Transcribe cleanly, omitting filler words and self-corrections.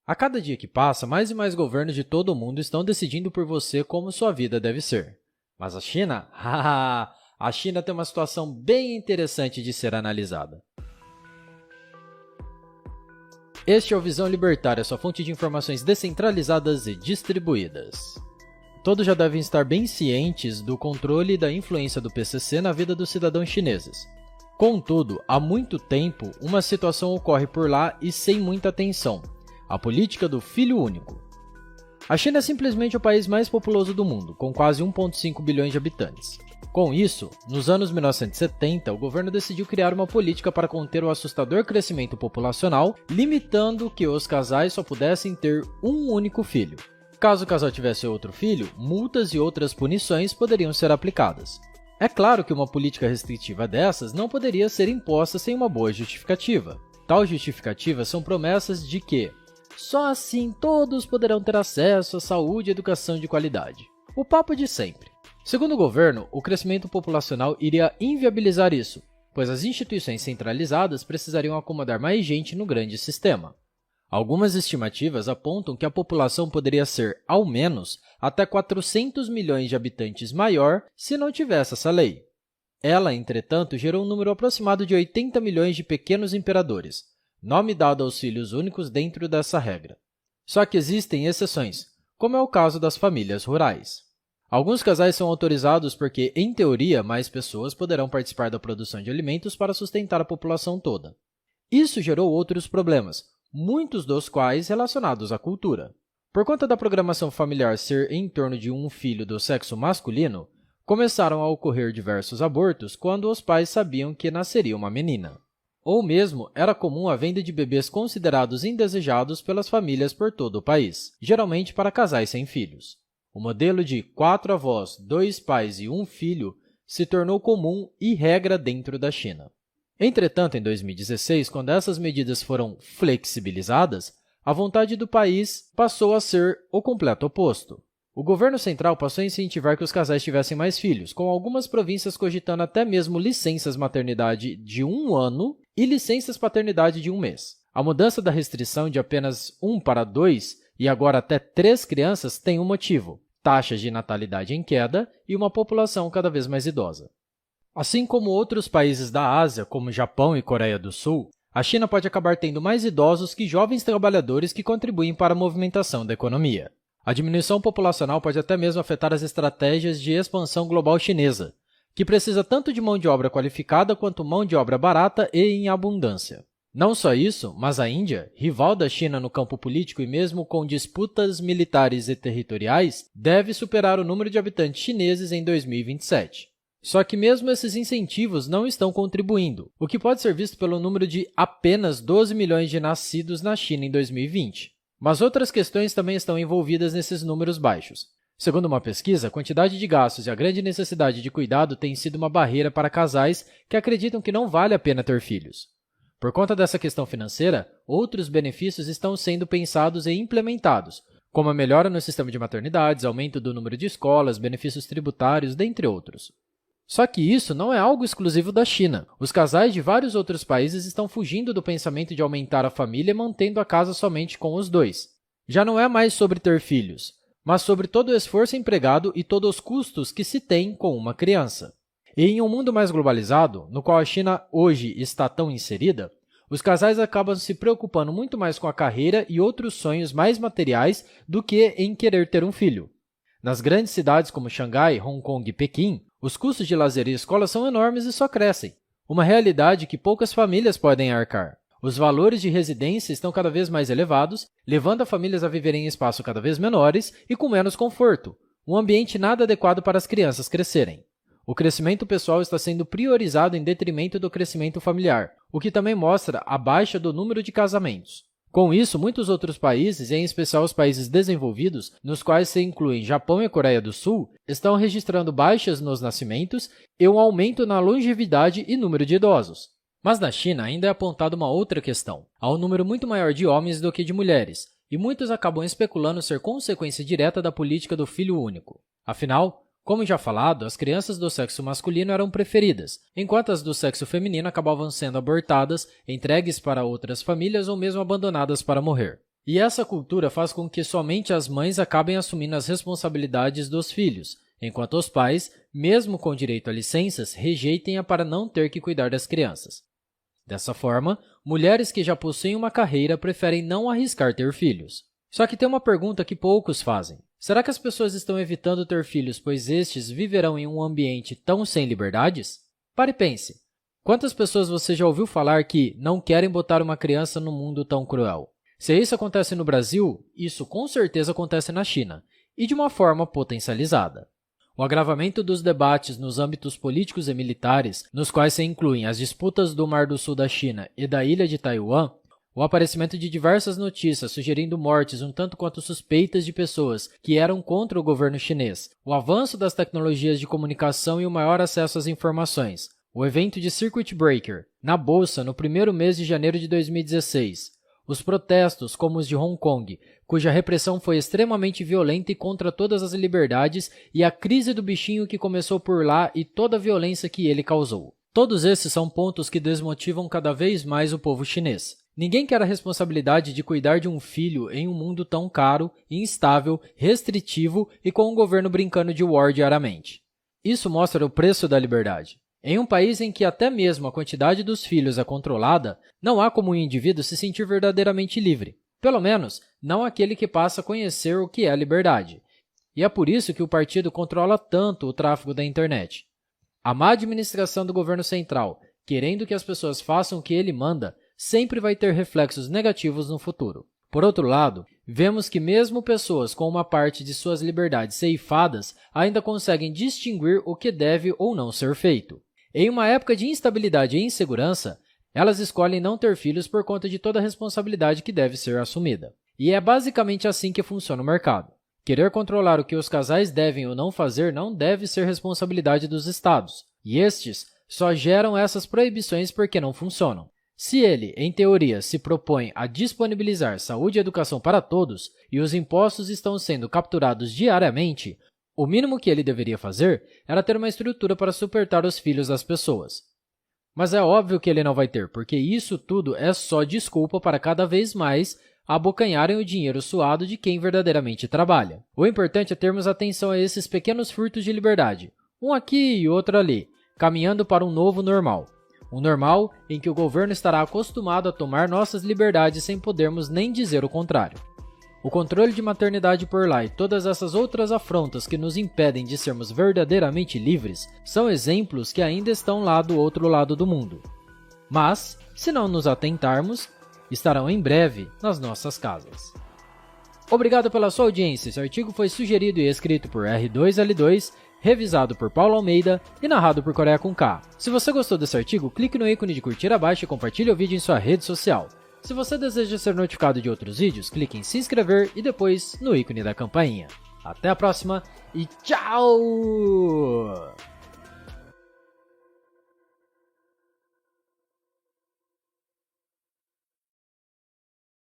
A cada dia que passa, mais e mais governos de todo o mundo estão decidindo por você como sua vida deve ser. Mas a China? A China tem uma situação bem interessante de ser analisada. Este é o Visão Libertária, sua fonte de informações descentralizadas e distribuídas. Todos já devem estar bem cientes do controle e da influência do PCC na vida dos cidadãos chineses. Contudo, há muito tempo, uma situação ocorre por lá e sem muita atenção: a política do filho único. A China é simplesmente o país mais populoso do mundo, com quase 1,5 bilhões de habitantes. Com isso, nos anos 1970, o governo decidiu criar uma política para conter o assustador crescimento populacional, limitando que os casais só pudessem ter um único filho. Caso o casal tivesse outro filho, multas e outras punições poderiam ser aplicadas. É claro que uma política restritiva dessas não poderia ser imposta sem uma boa justificativa. Tal justificativas são promessas de que só assim todos poderão ter acesso à saúde e educação de qualidade. O papo de sempre. Segundo o governo, o crescimento populacional iria inviabilizar isso, pois as instituições centralizadas precisariam acomodar mais gente no grande sistema. Algumas estimativas apontam que a população poderia ser, ao menos, até 400 milhões de habitantes maior se não tivesse essa lei. Ela, entretanto, gerou um número aproximado de 80 milhões de pequenos imperadores, nome dado aos filhos únicos dentro dessa regra. Só que existem exceções, como é o caso das famílias rurais. Alguns casais são autorizados porque, em teoria, mais pessoas poderão participar da produção de alimentos para sustentar a população toda. Isso gerou outros problemas, muitos dos quais relacionados à cultura. Por conta da programação familiar ser em torno de um filho do sexo masculino, começaram a ocorrer diversos abortos quando os pais sabiam que nasceria uma menina. Ou mesmo, era comum a venda de bebês considerados indesejados pelas famílias por todo o país, geralmente para casais sem filhos. O modelo de 4 avós, 2 pais e 1 filho se tornou comum e regra dentro da China. Entretanto, em 2016, quando essas medidas foram flexibilizadas, a vontade do país passou a ser o completo oposto. O governo central passou a incentivar que os casais tivessem mais filhos, com algumas províncias cogitando até mesmo licenças maternidade de 1 ano e licenças paternidade de 1 mês. A mudança da restrição de apenas 1 para 2 e agora até 3 crianças tem um motivo: taxas de natalidade em queda e uma população cada vez mais idosa. Assim como outros países da Ásia, como Japão e Coreia do Sul, a China pode acabar tendo mais idosos que jovens trabalhadores que contribuem para a movimentação da economia. A diminuição populacional pode até mesmo afetar as estratégias de expansão global chinesa, que precisa tanto de mão de obra qualificada quanto mão de obra barata e em abundância. Não só isso, mas a Índia, rival da China no campo político e mesmo com disputas militares e territoriais, deve superar o número de habitantes chineses em 2027. Só que mesmo esses incentivos não estão contribuindo, o que pode ser visto pelo número de apenas 12 milhões de nascidos na China em 2020. Mas outras questões também estão envolvidas nesses números baixos. Segundo uma pesquisa, a quantidade de gastos e a grande necessidade de cuidado têm sido uma barreira para casais que acreditam que não vale a pena ter filhos. Por conta dessa questão financeira, outros benefícios estão sendo pensados e implementados, como a melhora no sistema de maternidades, aumento do número de escolas, benefícios tributários, dentre outros. Só que isso não é algo exclusivo da China. Os casais de vários outros países estão fugindo do pensamento de aumentar a família e mantendo a casa somente com os dois. Já não é mais sobre ter filhos, mas sobre todo o esforço empregado e todos os custos que se tem com uma criança. E em um mundo mais globalizado, no qual a China hoje está tão inserida, os casais acabam se preocupando muito mais com a carreira e outros sonhos mais materiais do que em querer ter um filho. Nas grandes cidades como Xangai, Hong Kong e Pequim, os custos de lazer e escola são enormes e só crescem, uma realidade que poucas famílias podem arcar. Os valores de residência estão cada vez mais elevados, levando as famílias a viverem em espaços cada vez menores e com menos conforto, um ambiente nada adequado para as crianças crescerem. O crescimento pessoal está sendo priorizado em detrimento do crescimento familiar, o que também mostra a baixa do número de casamentos. Com isso, muitos outros países, e em especial os países desenvolvidos, nos quais se incluem Japão e Coreia do Sul, estão registrando baixas nos nascimentos e um aumento na longevidade e número de idosos. Mas na China ainda é apontada uma outra questão. Há um número muito maior de homens do que de mulheres, e muitos acabam especulando ser consequência direta da política do filho único. Afinal, como já falado, as crianças do sexo masculino eram preferidas, enquanto as do sexo feminino acabavam sendo abortadas, entregues para outras famílias ou mesmo abandonadas para morrer. E essa cultura faz com que somente as mães acabem assumindo as responsabilidades dos filhos, enquanto os pais, mesmo com direito a licenças, rejeitem-a para não ter que cuidar das crianças. Dessa forma, mulheres que já possuem uma carreira preferem não arriscar ter filhos. Só que tem uma pergunta que poucos fazem. Será que as pessoas estão evitando ter filhos pois estes viverão em um ambiente tão sem liberdades? Pare e pense. Quantas pessoas você já ouviu falar que não querem botar uma criança num mundo tão cruel? Se isso acontece no Brasil, isso com certeza acontece na China, e de uma forma potencializada. O agravamento dos debates nos âmbitos políticos e militares, nos quais se incluem as disputas do Mar do Sul da China e da ilha de Taiwan, o aparecimento de diversas notícias sugerindo mortes um tanto quanto suspeitas de pessoas que eram contra o governo chinês, o avanço das tecnologias de comunicação e o maior acesso às informações, o evento de Circuit Breaker, na Bolsa, no primeiro mês de janeiro de 2016, os protestos, como os de Hong Kong, cuja repressão foi extremamente violenta e contra todas as liberdades, e a crise do bichinho que começou por lá e toda a violência que ele causou. Todos esses são pontos que desmotivam cada vez mais o povo chinês. Ninguém quer a responsabilidade de cuidar de um filho em um mundo tão caro, instável, restritivo e com um governo brincando de war diariamente. Isso mostra o preço da liberdade. Em um país em que até mesmo a quantidade dos filhos é controlada, não há como um indivíduo se sentir verdadeiramente livre. Pelo menos, não aquele que passa a conhecer o que é liberdade. E é por isso que o partido controla tanto o tráfego da internet. A má administração do governo central, querendo que as pessoas façam o que ele manda, sempre vai ter reflexos negativos no futuro. Por outro lado, vemos que mesmo pessoas com uma parte de suas liberdades ceifadas ainda conseguem distinguir o que deve ou não ser feito. Em uma época de instabilidade e insegurança, elas escolhem não ter filhos por conta de toda a responsabilidade que deve ser assumida. E é basicamente assim que funciona o mercado. Querer controlar o que os casais devem ou não fazer não deve ser responsabilidade dos estados, e estes só geram essas proibições porque não funcionam. Se ele, em teoria, se propõe a disponibilizar saúde e educação para todos e os impostos estão sendo capturados diariamente, o mínimo que ele deveria fazer era ter uma estrutura para suportar os filhos das pessoas. Mas é óbvio que ele não vai ter, porque isso tudo é só desculpa para cada vez mais abocanharem o dinheiro suado de quem verdadeiramente trabalha. O importante é termos atenção a esses pequenos furtos de liberdade, um aqui e outro ali, caminhando para um novo normal. Um normal em que o governo estará acostumado a tomar nossas liberdades sem podermos nem dizer o contrário. O controle de maternidade por lá e todas essas outras afrontas que nos impedem de sermos verdadeiramente livres são exemplos que ainda estão lá do outro lado do mundo. Mas, se não nos atentarmos, estarão em breve nas nossas casas. Obrigado pela sua audiência. Esse artigo foi sugerido e escrito por R2L2, revisado por Paulo Almeida e narrado por Coreia com K. Se você gostou desse artigo, clique no ícone de curtir abaixo e compartilhe o vídeo em sua rede social. Se você deseja ser notificado de outros vídeos, clique em se inscrever e depois no ícone da campainha. Até a próxima e tchau!